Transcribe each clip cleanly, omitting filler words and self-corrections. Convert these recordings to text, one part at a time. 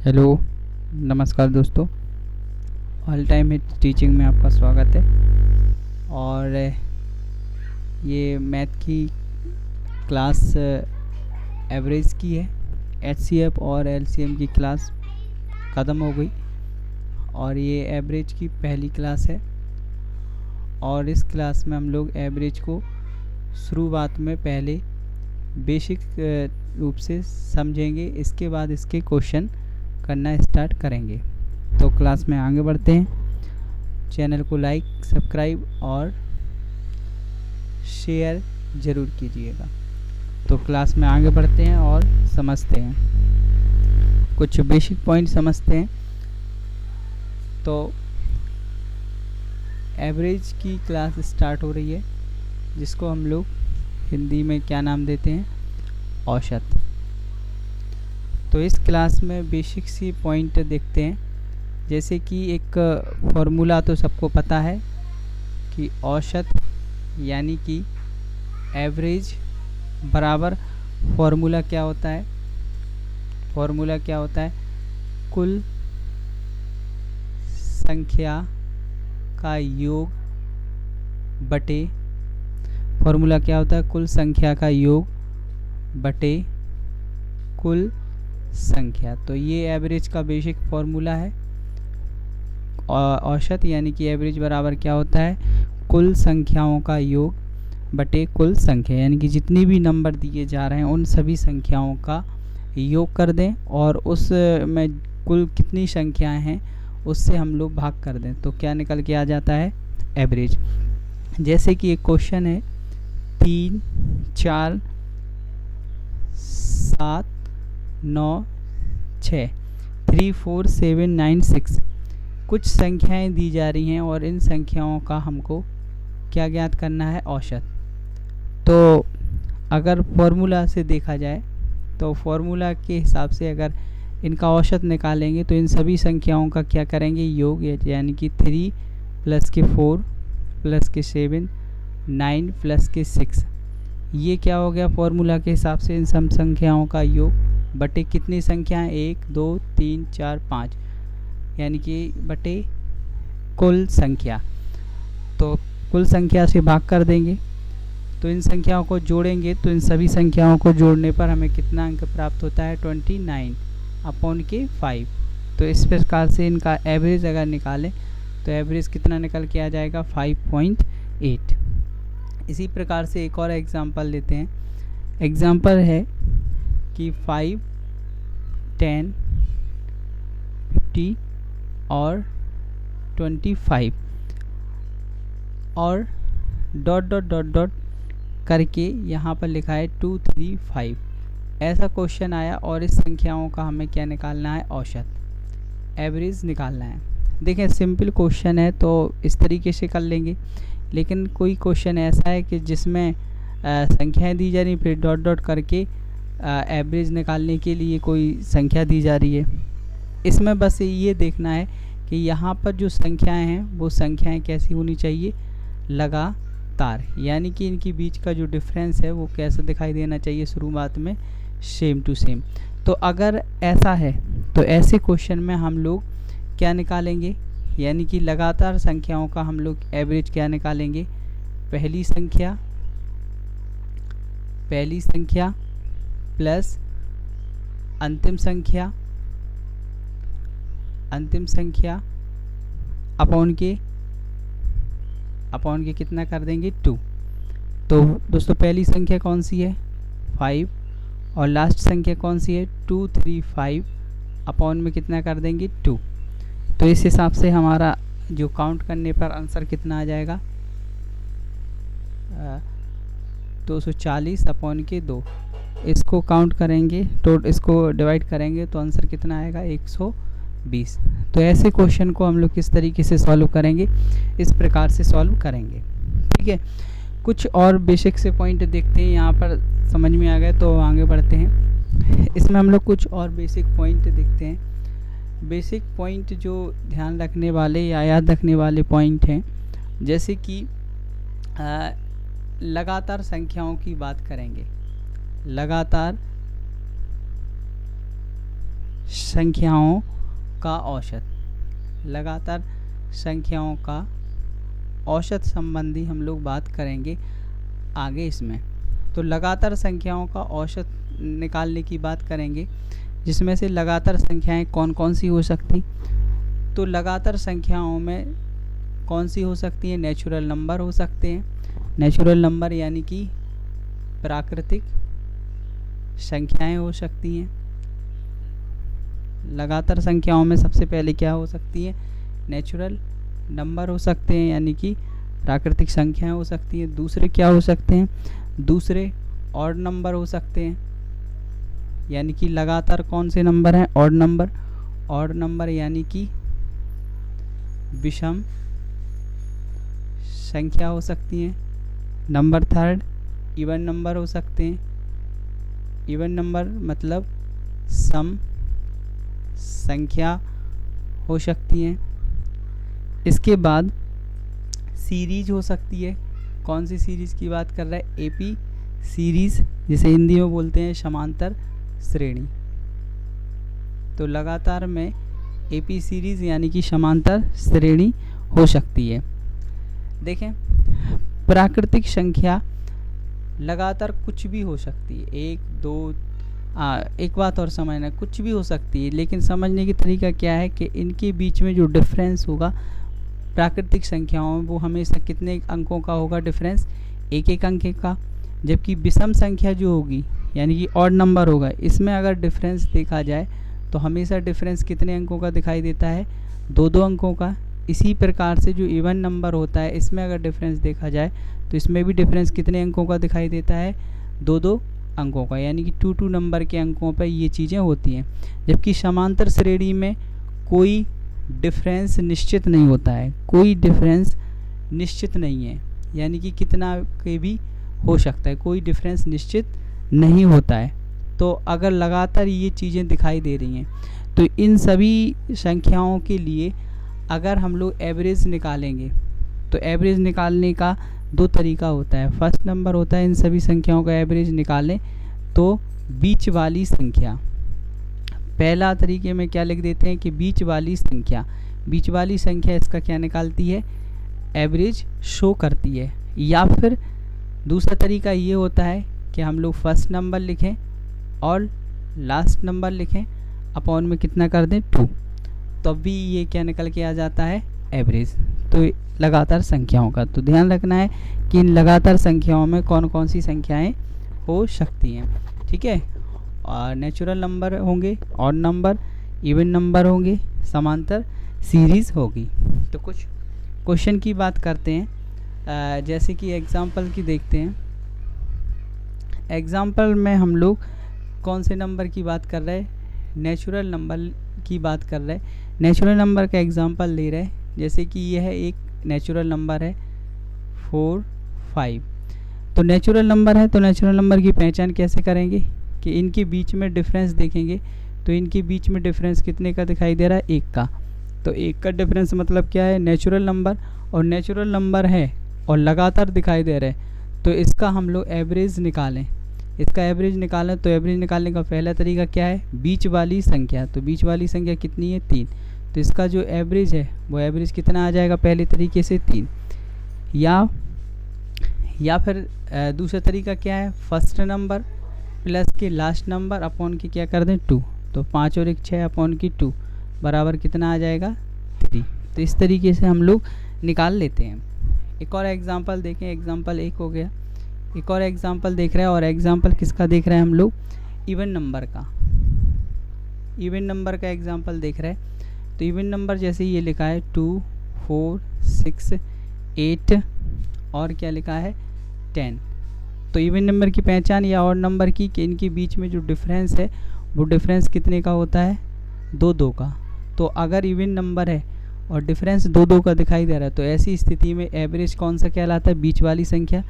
Hello, नमस्कार दोस्तों। All time hit teaching में आपका स्वागत है। और ये मैथ की क्लास एवरेज की है। एचसीएफ और एलसीएम की क्लास ख़त्म हो गई और ये एवरेज की पहली क्लास है। और इस क्लास में हम लोग एवरेज को शुरुआत में पहले बेसिक रूप से समझेंगे, इसके बाद इसके क्वेश्चन करना स्टार्ट करेंगे। तो क्लास में आगे बढ़ते हैं। चैनल को लाइक, सब्सक्राइब और शेयर ज़रूर कीजिएगा। तो क्लास में आगे बढ़ते हैं और समझते हैं, कुछ बेसिक पॉइंट समझते हैं। तो एवरेज की क्लास स्टार्ट हो रही है, जिसको हम लोग हिंदी में क्या नाम देते हैं, औसत। तो इस क्लास में बेसिक सी पॉइंट देखते हैं। जैसे कि एक फॉर्मूला तो सबको पता है कि औसत यानी कि एवरेज बराबर फॉर्मूला क्या होता है। फॉर्मूला क्या होता है, कुल संख्या का योग बटे, फॉर्मूला क्या होता है, कुल संख्या का योग बटे कुल संख्या। तो ये एवरेज का बेसिक फॉर्मूला है। औसत यानी कि एवरेज बराबर क्या होता है, कुल संख्याओं का योग बटे कुल संख्या, यानी कि जितनी भी नंबर दिए जा रहे हैं उन सभी संख्याओं का योग कर दें और उस में कुल कितनी संख्याएं हैं उससे हम लोग भाग कर दें, तो क्या निकल के आ जाता है, एवरेज। जैसे कि एक क्वेश्चन है 3, 4, 7, 9, 6, 3, 4, 7, 9, 6 कुछ संख्याएं दी जा रही हैं और इन संख्याओं का हमको क्या ज्ञात करना है, औसत। तो अगर फॉर्मूला से देखा जाए तो फॉर्मूला के हिसाब से अगर इनका औसत निकालेंगे तो इन सभी संख्याओं का क्या करेंगे, योग, यानी कि 3 प्लस के 4 प्लस के 7 9 प्लस के 6, ये क्या हो गया, फॉर्मूला के हिसाब से इन सब संख्याओं का योग बटे कितनी संख्याएं, 1 2 3 4 5, यानी कि बटे कुल संख्या। तो कुल संख्या से भाग कर देंगे तो इन संख्याओं को जोड़ेंगे, तो इन सभी संख्याओं को जोड़ने पर हमें कितना अंक प्राप्त होता है, 29 अपॉन के 5। तो इस प्रकार से इनका एवरेज अगर निकालें तो एवरेज कितना निकल के आ जाएगा, 5.8। इसी प्रकार से एक और एग्जांपल लेते हैं। एग्जांपल है कि 5, 10, 50 और 25 और डॉट डॉट डॉट डॉट करके यहाँ पर लिखा है 2, 3, 5। ऐसा क्वेश्चन आया और इस संख्याओं का हमें क्या निकालना है, औसत, एवरेज निकालना है। देखें सिंपल क्वेश्चन है तो इस तरीके से कर लेंगे, लेकिन कोई क्वेश्चन ऐसा है कि जिसमें संख्याएं दी जा रही, फिर डॉट डॉट करके एवरेज निकालने के लिए कोई संख्या दी जा रही है। इसमें बस ये देखना है कि यहाँ पर जो संख्याएं हैं वो संख्याएं कैसी होनी चाहिए, लगातार, यानी कि इनके बीच का जो डिफरेंस है वो कैसा दिखाई देना चाहिए, शुरुआत में सेम टू सेम। तो अगर ऐसा है तो ऐसे क्वेश्चन में हम लोग क्या निकालेंगे, यानी कि लगातार संख्याओं का हम लोग एवरेज क्या निकालेंगे, पहली संख्या प्लस अंतिम संख्या अपॉन के कितना कर देंगे, 2। तो दोस्तों पहली संख्या कौन सी है, 5, और लास्ट संख्या कौन सी है, 2, 3, 5 अपॉन में कितना कर देंगे, 2। तो इस हिसाब से हमारा जो काउंट करने पर आंसर कितना आ जाएगा, 240 अपॉन के 2। इसको काउंट करेंगे तो इसको डिवाइड करेंगे तो आंसर कितना आएगा, 120। तो ऐसे क्वेश्चन को हम लोग किस तरीके से सॉल्व करेंगे, इस प्रकार से सॉल्व करेंगे। ठीक है, कुछ और बेसिक से पॉइंट देखते हैं, यहाँ पर समझ में आ गए तो आगे बढ़ते हैं। इसमें हम लोग कुछ और बेसिक पॉइंट देखते हैं। बेसिक पॉइंट जो ध्यान रखने वाले या याद रखने वाले पॉइंट हैं, जैसे कि लगातार संख्याओं की बात करेंगे। लगातार संख्याओं का औसत, लगातार संख्याओं का औसत संबंधी हम लोग बात करेंगे आगे इसमें। तो लगातार संख्याओं का औसत निकालने की बात करेंगे, जिसमें से लगातार संख्याएं कौन कौन सी हो सकती। तो लगातार संख्याओं में कौन सी हो सकती है, नेचुरल नंबर हो सकते हैं। नेचुरल नंबर यानी कि प्राकृतिक संख्याएं हो सकती हैं। लगातार संख्याओं में सबसे पहले क्या हो सकती है, नेचुरल नंबर हो सकते हैं यानी कि प्राकृतिक संख्याएं हो सकती हैं। दूसरे क्या हो सकते हैं, दूसरे ऑड नंबर हो सकते हैं, यानी कि लगातार कौन से नंबर हैं, ऑड नंबर। ऑड नंबर यानी कि विषम संख्या हो सकती हैं। नंबर थर्ड इवन नंबर हो सकते हैं। इवन नंबर मतलब सम संख्या हो सकती हैं। इसके बाद सीरीज हो सकती है। कौन सी सीरीज़ की बात कर रहा है, एपी सीरीज़, जिसे हिंदी में बोलते हैं समांतर श्रेणी। तो लगातार में एपी सीरीज़ यानी कि समांतर श्रेणी हो सकती है। देखें, प्राकृतिक संख्या लगातार कुछ भी हो सकती है, एक दो, एक बात और समझना, कुछ भी हो सकती है, लेकिन समझने की तरीका क्या है कि इनके बीच में जो डिफरेंस होगा प्राकृतिक संख्याओं में, वो हमेशा कितने अंकों का होगा डिफरेंस, एक एक अंक का। जबकि विषम संख्या जो होगी यानी कि ऑड नंबर होगा, इसमें अगर डिफरेंस देखा जाए तो हमेशा डिफरेंस कितने अंकों का दिखाई देता है, दो दो अंकों का। इसी प्रकार से जो इवन नंबर होता है, इसमें अगर डिफरेंस देखा जाए तो इसमें भी डिफरेंस कितने अंकों का दिखाई देता है, दो दो अंकों का, यानी कि 2 नंबर के अंकों पर ये चीज़ें होती हैं। जबकि समांतर श्रेणी में कोई डिफरेंस निश्चित नहीं होता है, कोई डिफरेंस निश्चित नहीं है, यानी कि कितना के भी हो सकता है, कोई डिफरेंस निश्चित नहीं होता है। तो अगर लगातार ये चीज़ें दिखाई दे रही हैं तो इन सभी संख्याओं के लिए अगर हम लोग एवरेज निकालेंगे तो एवरेज निकालने का दो तरीका होता है। फर्स्ट नंबर होता है इन सभी संख्याओं का एवरेज निकालें तो बीच वाली संख्या, पहला तरीके में क्या लिख देते हैं कि बीच वाली संख्या, बीच वाली संख्या इसका क्या निकालती है, एवरेज शो करती है। या फिर दूसरा तरीका ये होता है कि हम लोग फर्स्ट नंबर लिखें और लास्ट नंबर लिखें, अपॉन में कितना कर दें 2, तब भी ये क्या निकल के आ जाता है, एवरेज। तो लगातार संख्याओं का तो ध्यान रखना है कि इन लगातार संख्याओं में कौन कौन सी संख्याएं हो सकती हैं, ठीक है। और नेचुरल नंबर होंगे, ऑड नंबर, इवन नंबर होंगे, समांतर सीरीज़ होगी। तो कुछ क्वेश्चन की बात करते हैं, जैसे कि एग्जांपल की देखते हैं। एग्जांपल में हम लोग कौन से नंबर की बात कर रहे हैं, नेचुरल नंबर की बात कर रहे हैं। नेचुरल नंबर का एग्जांपल ले रहे हैं, जैसे कि यह एक नेचुरल नंबर है 4, 5। तो नेचुरल नंबर है तो नेचुरल नंबर की पहचान कैसे करेंगे कि इनके बीच में डिफरेंस देखेंगे तो इनके बीच में डिफरेंस कितने का दिखाई दे रहा है, 1 का। तो 1 का डिफरेंस मतलब क्या है, नेचुरल नंबर, और नेचुरल नंबर है और लगातार दिखाई दे रहा है तो इसका हम लोग एवरेज निकालें। इसका एवरेज निकालें तो एवरेज निकालने का पहला तरीका क्या है, बीच वाली संख्या। तो बीच वाली संख्या कितनी है, 3। तो इसका जो एवरेज है वो एवरेज कितना आ जाएगा, पहले तरीके से 3। या फिर दूसरा तरीका क्या है, फर्स्ट नंबर प्लस के लास्ट नंबर अपॉन के क्या कर दें 2। तो 5 और 1 6 अपॉन की 2 बराबर कितना आ जाएगा, 3। तो इस तरीके से हम लोग निकाल लेते हैं। एक और एग्जांपल देखें, एग्जांपल 1 हो गया। एक और एग्जांपल देख रहे हैं, और एग्जांपल किसका देख रहे हैं हम लोग, इवन नंबर का। इवन नंबर का एग्जांपल देख रहे हैं तो इवन नंबर जैसे ये लिखा है 2, 4, 6, 8 और क्या लिखा है 10। तो इवन नंबर की पहचान या ऑड नंबर की कि इनके बीच में जो डिफरेंस है वो डिफरेंस कितने का होता है, 2 का। तो अगर इवन नंबर है और डिफरेंस 2 का दिखाई दे रहा है तो ऐसी स्थिति में एवरेज कौन सा कहलाता है, बीच वाली संख्या।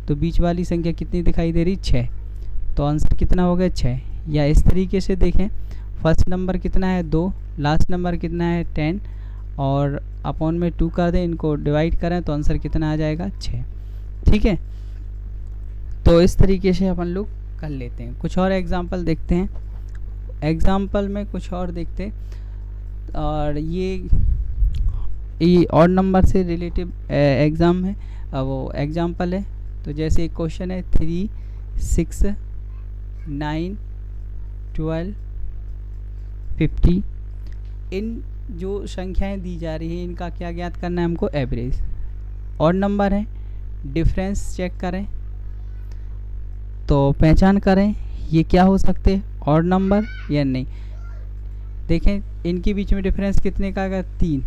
तो बीच वाली संख्या कितनी दिखाई दे रही, 6। तो आंसर कितना हो गया, 6। या इस तरीके से देखें, फर्स्ट नंबर कितना है 2, लास्ट नंबर कितना है 10 और अपॉन में 2 कर दें, इनको डिवाइड करें तो आंसर कितना आ जाएगा, 6। ठीक है, तो इस तरीके से अपन लोग कर लेते हैं। कुछ और एग्जांपल देखते हैं। एग्जाम्पल में कुछ और देखते, और ये और नंबर से रिलेटिव एग्ज़ाम है, वो एग्जाम्पल है। तो जैसे एक क्वेश्चन है 3, 6, 9, 12, 50, इन जो संख्याएं दी जा रही हैं इनका क्या ज्ञात करना है हमको? एवरेज। और नंबर है, डिफरेंस चेक करें तो पहचान करें ये क्या हो सकते हैं, और नंबर या नहीं। देखें इनके बीच में डिफरेंस कितने का आएगा? 3,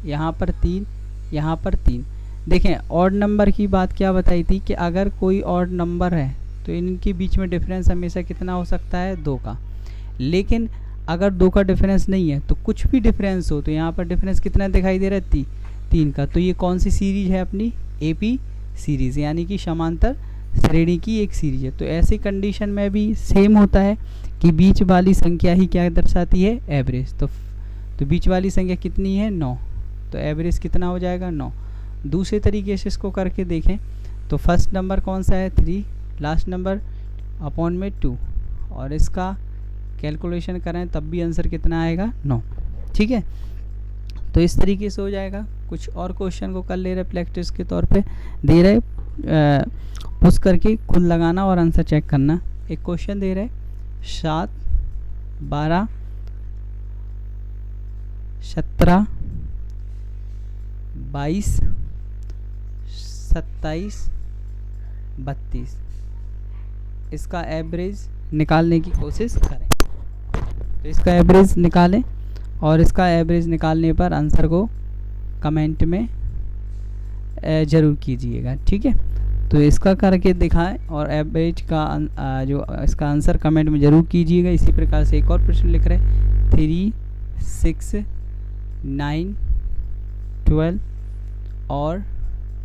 यहाँ पर 3, यहाँ पर 3। देखें ऑड नंबर की बात क्या बताई थी कि अगर कोई ऑड नंबर है तो इनके बीच में डिफरेंस हमेशा कितना हो सकता है? 2 का। लेकिन अगर 2 का डिफरेंस नहीं है तो कुछ भी डिफरेंस हो, तो यहाँ पर डिफरेंस कितना दिखाई दे रहा है? 3 का। तो ये कौन सी सीरीज है? अपनी एपी सीरीज, यानी कि समांतर श्रेणी की एक सीरीज है। तो ऐसी कंडीशन में भी सेम होता है कि बीच वाली संख्या ही क्या दर्शाती है? एवरेज। तो बीच वाली संख्या कितनी है? 9। तो एवरेज कितना हो जाएगा? 9। दूसरे तरीके से इसको करके देखें तो फर्स्ट नंबर कौन सा है? 3, लास्ट नंबर अपॉन में 2, और इसका कैलकुलेशन करें तब भी आंसर कितना आएगा? 9। ठीक है, तो इस तरीके से हो जाएगा। कुछ और क्वेश्चन को कर ले रहे प्रैक्टिस के तौर पे दे रहे, पुश करके खुद लगाना और आंसर चेक करना। एक क्वेश्चन दे रहे 7, 12, 17, 22, 27, 32, इसका एवरेज निकालने की कोशिश करें। तो इसका एवरेज निकालें और इसका एवरेज निकालने पर आंसर को कमेंट में ज़रूर कीजिएगा। ठीक है, तो इसका करके दिखाएं और एवरेज का जो इसका आंसर कमेंट में ज़रूर कीजिएगा। इसी प्रकार से एक और प्रश्न लिख रहे 3, 6, 9, 12 और ...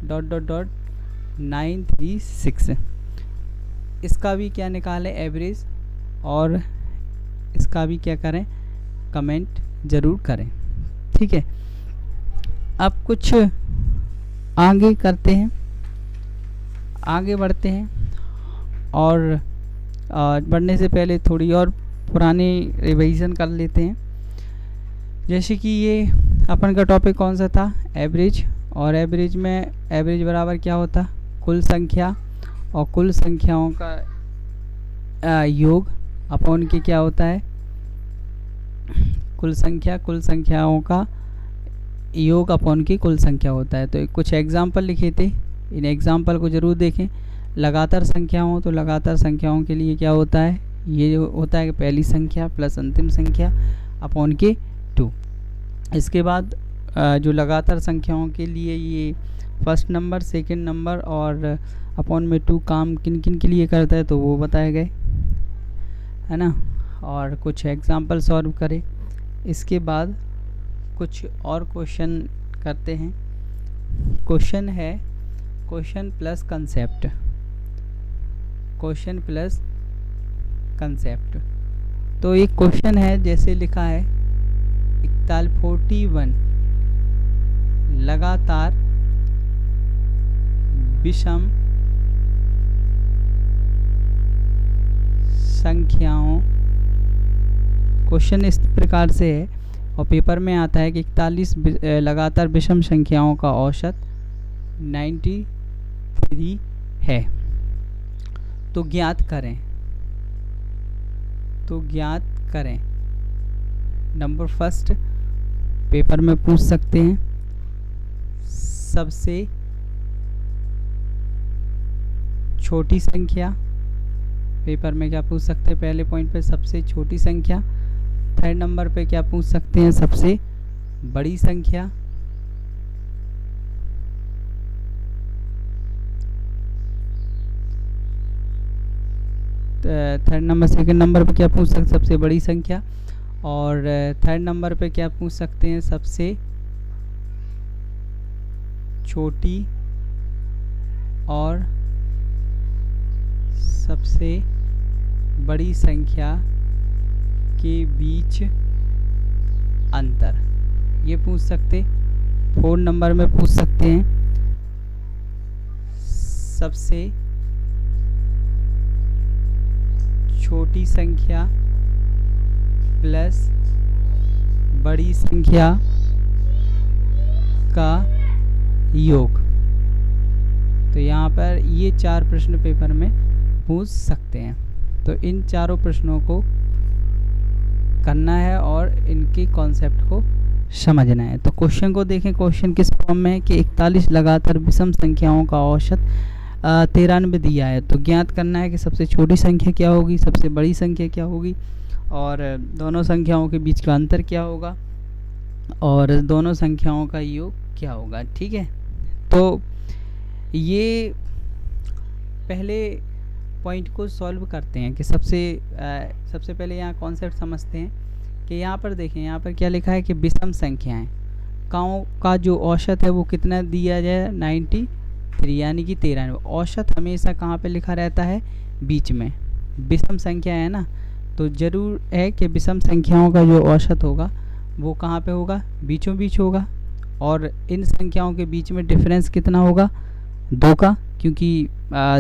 9, 3, 6, इसका भी क्या निकालें? एवरेज, और इसका भी क्या करें? कमेंट ज़रूर करें। ठीक है, अब कुछ आगे करते हैं, आगे बढ़ते हैं, और बढ़ने से पहले थोड़ी और पुरानी रिवीजन कर लेते हैं। जैसे कि ये अपन का टॉपिक कौन सा था? एवरेज। और एवरेज में एवरेज बराबर क्या होता? कुल संख्या, और कुल संख्याओं का योग अपॉन के क्या होता है? कुल संख्याओं का योग अपॉन की कुल संख्या होता है। तो कुछ एग्जाम्पल लिखे थे, इन एग्जाम्पल को ज़रूर देखें। लगातार संख्या हो तो लगातार संख्याओं के लिए क्या होता है? ये होता है कि पहली संख्या प्लस अंतिम संख्या अपॉन के 2। इसके बाद जो लगातार संख्याओं के लिए ये फर्स्ट नंबर, सेकंड नंबर और अपॉन में 2 काम किन किन के लिए करता है तो वो बताए गए, है ना। और कुछ एग्जाम्पल सॉल्व करें। इसके बाद कुछ और क्वेश्चन करते हैं। क्वेश्चन है question plus concept, question plus concept. तो एक क्वेश्चन है, जैसे लिखा है 41 लगातार विषम संख्याओं, क्वेश्चन इस प्रकार से है और पेपर में आता है कि 41 लगातार विषम संख्याओं का औसत 93 है, तो ज्ञात करें। नंबर फर्स्ट पेपर में पूछ सकते हैं, सबसे छोटी संख्या। पेपर में क्या पूछ सकते हैं? पहले पॉइंट पे सबसे छोटी संख्या। थर्ड नंबर पे क्या पूछ सकते हैं? सबसे बड़ी संख्या। थर्ड नंबर, सेकंड नंबर पे क्या पूछ सकते? सबसे बड़ी संख्या। और थर्ड नंबर पे क्या पूछ सकते हैं? सबसे छोटी और सबसे बड़ी संख्या के बीच अंतर, ये पूछ सकते। 4 नंबर में पूछ सकते हैं सबसे छोटी संख्या प्लस बड़ी संख्या का योग। तो यहाँ पर ये 4 प्रश्न पेपर में पूछ सकते हैं। तो इन चारों प्रश्नों को करना है और इनके कॉन्सेप्ट को समझना है। तो क्वेश्चन को देखें। क्वेश्चन किस फॉर्म में है कि 41 लगातार विषम संख्याओं का औसत 93 दिया है। तो ज्ञात करना है कि सबसे छोटी संख्या क्या होगी, सबसे बड़ी संख्या क्या होगी, और दोनों संख्याओं के बीच का अंतर क्या होगा, और दोनों संख्याओं का योग क्या होगा। ठीक है, तो ये पहले पॉइंट को सॉल्व करते हैं कि सबसे पहले यहाँ कॉन्सेप्ट समझते हैं कि यहाँ पर देखें, यहाँ पर क्या लिखा है कि विषम संख्याएं का जो औसत है वो कितना दिया जाए, 93 यानी कि 93। औसत हमेशा कहाँ पे लिखा रहता है, बीच में। विषम संख्या है ना, तो ज़रूर है कि विषम संख्याओं का जो औसत होगा वो कहाँ पे होगा, बीचों बीच होगा। और इन संख्याओं के बीच में डिफरेंस कितना होगा, 2 का, क्योंकि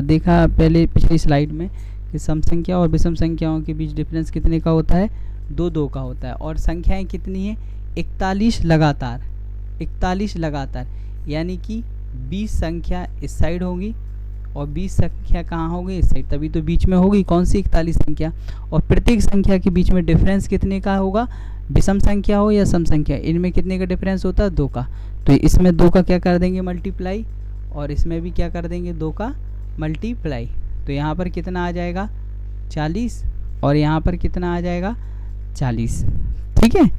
देखा पहले पिछली स्लाइड में कि सम संख्या और विषम संख्याओं के बीच डिफरेंस कितने का होता है, 2 का होता है। और संख्याएं कितनी हैं, 41 लगातार, 41 लगातार, यानी कि 20 संख्या इस साइड होगी और 20 संख्या कहाँ होगी, इस साइड, तभी तो बीच में होगी कौन सी, 41 संख्या। और प्रत्येक संख्या के बीच में डिफरेंस कितने का होगा, विषम संख्या हो या सम संख्या, इनमें कितने का डिफरेंस होता है, 2 का। तो इसमें 2 का क्या कर देंगे, मल्टीप्लाई, और इसमें भी क्या कर देंगे, 2 का मल्टीप्लाई। तो यहाँ पर कितना आ जाएगा, 40, और यहाँ पर कितना आ जाएगा, 40। ठीक है,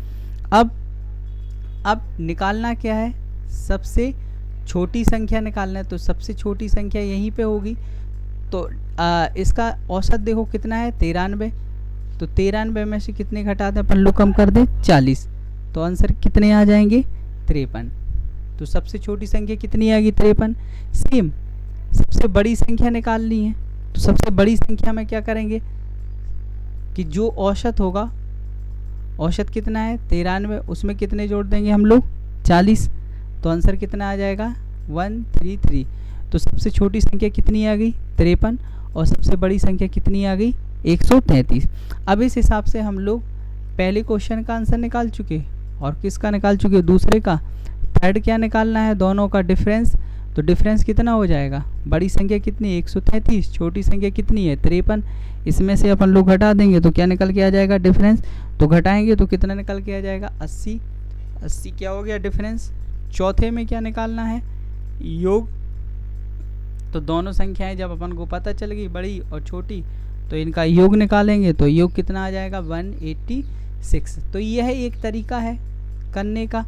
अब निकालना क्या है, सबसे छोटी संख्या निकालना है। तो सबसे छोटी संख्या यहीं पे होगी। तो इसका औसत देखो कितना है, 93। तो 93 में से कितने घटा दें अपन लोग, कम कर दें, 40। तो आंसर कितने आ जाएंगे, 53। तो सबसे छोटी संख्या कितनी आ गई, 53। सेम सबसे बड़ी संख्या निकालनी है। तो सबसे बड़ी संख्या में क्या करेंगे कि जो औसत होगा, औसत कितना है 93, उसमें कितने जोड़ देंगे हम लोग, 40। तो आंसर कितना आ जाएगा, 133। तो सबसे छोटी संख्या कितनी आ गई, 53, और सबसे बड़ी संख्या कितनी आ गई, 133। अब इस हिसाब से हम लोग पहले क्वेश्चन का आंसर निकाल चुके, और किसका निकाल चुके, दूसरे का। थर्ड क्या निकालना है, दोनों का डिफरेंस। तो डिफरेंस कितना हो जाएगा, बड़ी संख्या कितनी, 133, छोटी संख्या कितनी है, 53। इसमें से अपन लोग घटा देंगे तो क्या निकल के आ जाएगा, डिफरेंस। तो घटाएंगे तो कितना निकल के आ जाएगा, 80। 80 क्या हो गया डिफरेंस। चौथे में क्या निकालना है, योग। तो दोनों संख्याएं जब अपन को पता चल गई, बड़ी और छोटी, तो इनका योग निकालेंगे। तो योग कितना आ जाएगा, 186। तो यह एक तरीका है करने का,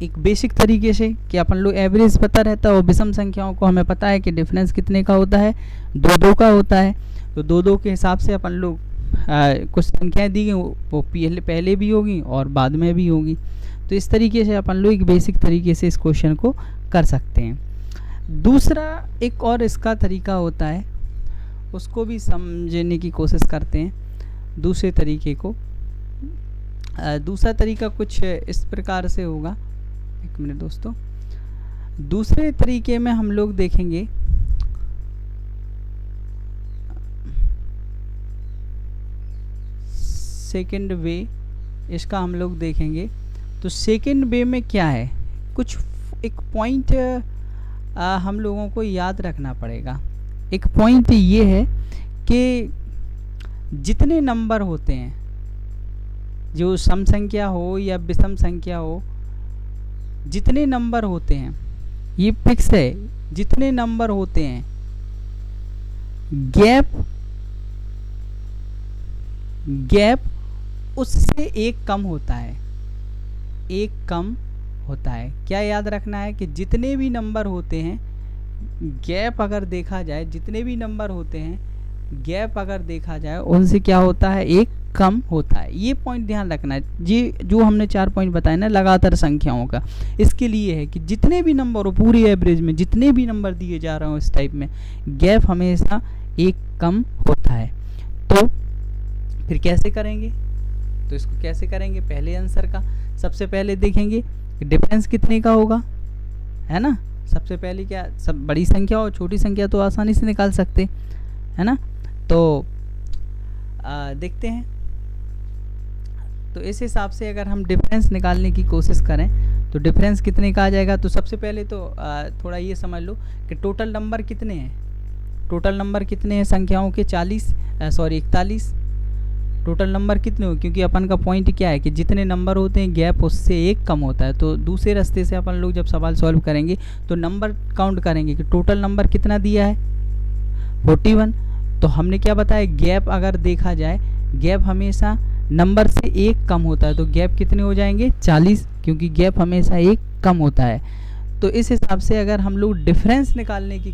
एक बेसिक तरीके से, कि अपन लोग एवरेज पता रहता है और विषम संख्याओं को हमें पता है कि डिफरेंस कितने का होता है, 2 का होता है। तो 2 के हिसाब से अपन लोग कुछ संख्याएं दी गई वो पहले भी होगी और बाद में भी होगी। तो इस तरीके से अपन लोग एक बेसिक तरीके से इस क्वेश्चन को कर सकते हैं। दूसरा एक और इसका तरीका होता है, उसको भी समझने की कोशिश करते हैं दूसरे तरीके को। दूसरा तरीका कुछ इस प्रकार से होगा, एक मिनट दोस्तों। दूसरे तरीके में हम लोग देखेंगे सेकंड वे, इसका हम लोग देखेंगे। तो सेकंड वे में क्या है, कुछ एक पॉइंट हम लोगों को याद रखना पड़ेगा। एक पॉइंट ये है कि जितने नंबर होते हैं, जो सम संख्या हो या विषम संख्या हो, जितने नंबर होते हैं, ये फिक्स है, जितने नंबर होते हैं, गैप उससे एक कम होता है, एक कम होता है। क्या याद रखना है कि जितने भी नंबर होते हैं, गैप अगर देखा जाए, जितने भी नंबर होते हैं, गैप अगर देखा जाए, उनसे क्या होता है, एक कम होता है। ये पॉइंट ध्यान रखना है। ये जो हमने 4 पॉइंट बताए ना लगातार संख्याओं का, इसके लिए है कि जितने भी नंबर हो, पूरी एवरेज में जितने भी नंबर दिए जा रहे हो इस टाइप में, गैप हमेशा एक कम होता है। तो फिर कैसे करेंगे, तो इसको कैसे करेंगे, पहले आंसर का सबसे पहले देखेंगे डिफरेंस कितने का होगा, है ना। सबसे पहले क्या, सब बड़ी संख्या और छोटी संख्या तो आसानी से निकाल सकते, है ना। तो देखते हैं तो इस हिसाब से अगर हम डिफरेंस निकालने की कोशिश करें तो डिफरेंस कितने का आ जाएगा। तो सबसे पहले तो थोड़ा ये समझ लो कि टोटल नंबर कितने हैं, टोटल नंबर कितने हैं संख्याओं के 41 टोटल नंबर कितने हो, क्योंकि अपन का पॉइंट क्या है कि जितने नंबर होते हैं गैप उससे एक कम होता है। तो दूसरे रास्ते से अपन लोग जब सवाल सॉल्व करेंगे तो नंबर काउंट करेंगे कि टोटल नंबर कितना दिया है 41। तो हमने क्या बताया, गैप अगर देखा जाए गैप हमेशा नंबर से एक कम होता है, तो गैप कितने हो जाएंगे 40, क्योंकि गैप हमेशा एक कम होता है। तो इस हिसाब से अगर हम लोग डिफरेंस निकालने की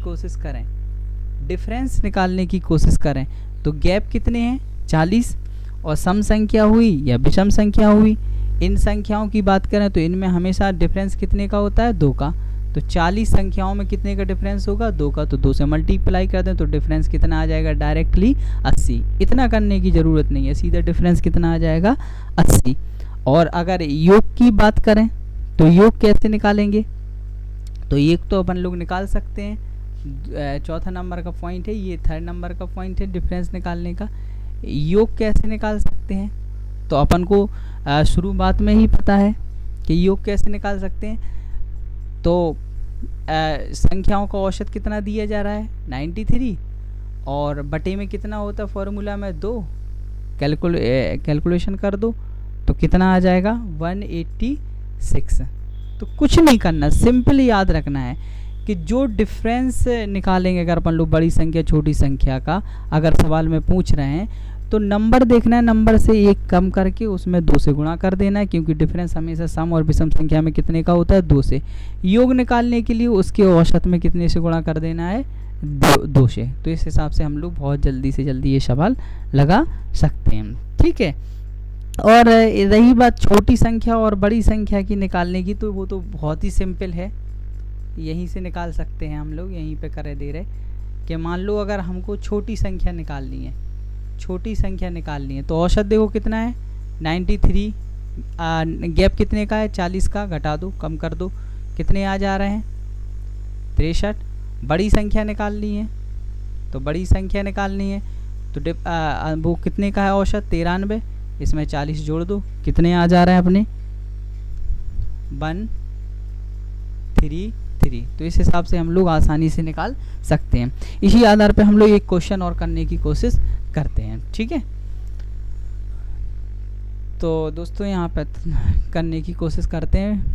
कोशिश करें तो गैप कितने हैं 40, और सम संख्या हुई या विषम संख्या हुई, इन संख्याओं की बात करें तो इनमें हमेशा डिफरेंस कितने का होता है 2 का। तो 40 संख्याओं में कितने का डिफरेंस होगा 2 का, तो 2 से मल्टीप्लाई कर दें तो डिफरेंस कितना आ जाएगा डायरेक्टली 80। इतना करने की ज़रूरत नहीं है, सीधा डिफरेंस कितना आ जाएगा 80। और अगर योग की बात करें तो योग कैसे निकालेंगे, तो योग तो अपन लोग निकाल सकते हैं, चौथा नंबर का पॉइंट है, ये थर्ड नंबर का पॉइंट है डिफरेंस निकालने का। योग कैसे निकाल सकते हैं, तो अपन को शुरुआत में ही पता है कि योग कैसे निकाल सकते हैं। तो संख्याओं का औसत कितना दिया जा रहा है 93, और बटे में कितना होता है फॉर्मूला में 2, कैलकुलेशन कर दो तो कितना आ जाएगा 186। तो कुछ नहीं करना, सिंपल याद रखना है कि जो डिफरेंस निकालेंगे अगर अपन लोग बड़ी संख्या छोटी संख्या का अगर सवाल में पूछ रहे हैं तो नंबर देखना है, नंबर से एक कम करके उसमें 2 से गुणा कर देना है, क्योंकि डिफरेंस हमेशा सम और विषम संख्या में कितने का होता है 2 से। योग निकालने के लिए उसके औसत में कितने से गुणा कर देना है 2 से। तो इस हिसाब से हम लोग बहुत जल्दी से जल्दी ये सवाल लगा सकते हैं, ठीक है। और रही बात छोटी संख्या और बड़ी संख्या की निकालने की, तो वो तो बहुत ही सिंपल है, यहीं से निकाल सकते हैं हम लोग, यहीं पे कर दे रहे कि मान लो अगर हमको छोटी संख्या निकालनी है तो औसत देखो कितना है 93, गैप कितने का है 40 का, घटा दो कम कर दो कितने आ जा रहे हैं 63। बड़ी संख्या निकालनी है तो वो कितने का है औसत 93, इसमें 40 जोड़ दो कितने आ जा रहे हैं अपने 133। तो इस हिसाब से हम लोग आसानी से निकाल सकते हैं। इसी आधार पे हम लोग एक क्वेश्चन और करने की कोशिश करते हैं, ठीक है। तो दोस्तों यहाँ पे करने की कोशिश करते हैं,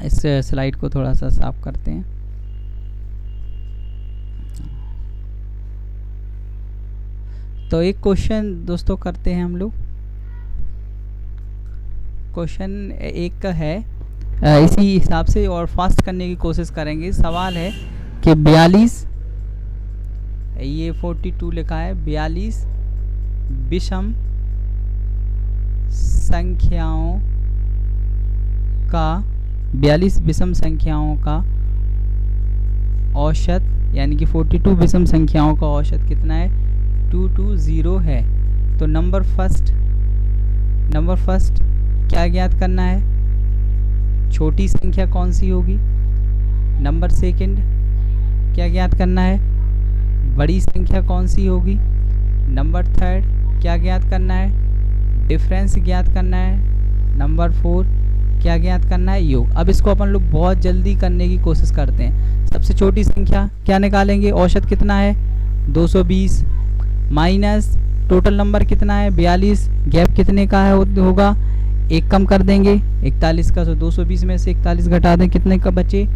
इस स्लाइड को थोड़ा सा साफ करते हैं। तो एक क्वेश्चन दोस्तों करते हैं हम लोग, क्वेश्चन एक का है इसी हिसाब से और फास्ट करने की कोशिश करेंगे। सवाल है कि 42, ये 42 लिखा है, 42 विषम संख्याओं का औसत, यानी कि 42 विषम संख्याओं का औसत कितना है 220 है। तो नंबर फर्स्ट क्या ज्ञात करना है, छोटी संख्या कौन सी होगी। नंबर सेकंड क्या ज्ञात करना है, बड़ी संख्या कौन सी होगी। नंबर थर्ड क्या ज्ञात करना है, डिफरेंस ज्ञात करना है। नंबर 4 क्या ज्ञात करना है, योग। अब इसको अपन लोग बहुत जल्दी करने की कोशिश करते हैं। सबसे छोटी संख्या क्या निकालेंगे, औसत कितना है 220 माइनस टोटल नंबर कितना है 42, गैप कितने का है होगा, एक कम कर देंगे 41 का, तो 220 में से 41 घटा दें कितने का बचे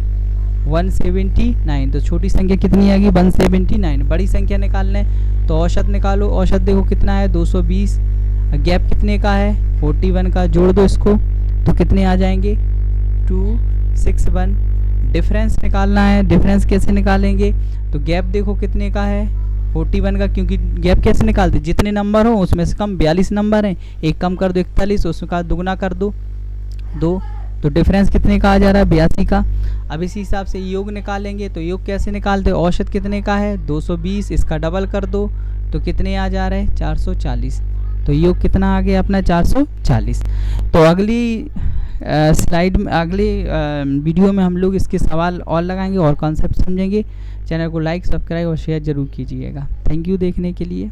179। तो छोटी संख्या कितनी आएगी 179। बड़ी संख्या निकालना है तो औसत निकालो, औसत देखो कितना है 220, गैप कितने का है 41 का, जोड़ दो इसको तो कितने आ जाएंगे 261। डिफरेंस निकालना है, डिफरेंस कैसे निकालेंगे, तो गैप देखो कितने का है 41 का, क्योंकि गैप कैसे निकालते, जितने नंबर हो उसमें से कम 42 नंबर हैं, एक कम कर दो 41, उसका दुगना कर दो 2, तो डिफरेंस कितने का आ जा रहा है 82 का। अब इसी हिसाब से योग निकालेंगे, तो योग कैसे निकालते, औसत कितने का है 220, इसका डबल कर दो तो कितने आ जा रहे हैं 440। तो योग कितना आ गया अपना 440। तो अगली स्लाइड में, अगली वीडियो में हम लोग इसके सवाल और लगाएंगे और कॉन्सेप्ट समझेंगे। चैनल को लाइक, सब्सक्राइब और शेयर जरूर कीजिएगा। थैंक यू देखने के लिए।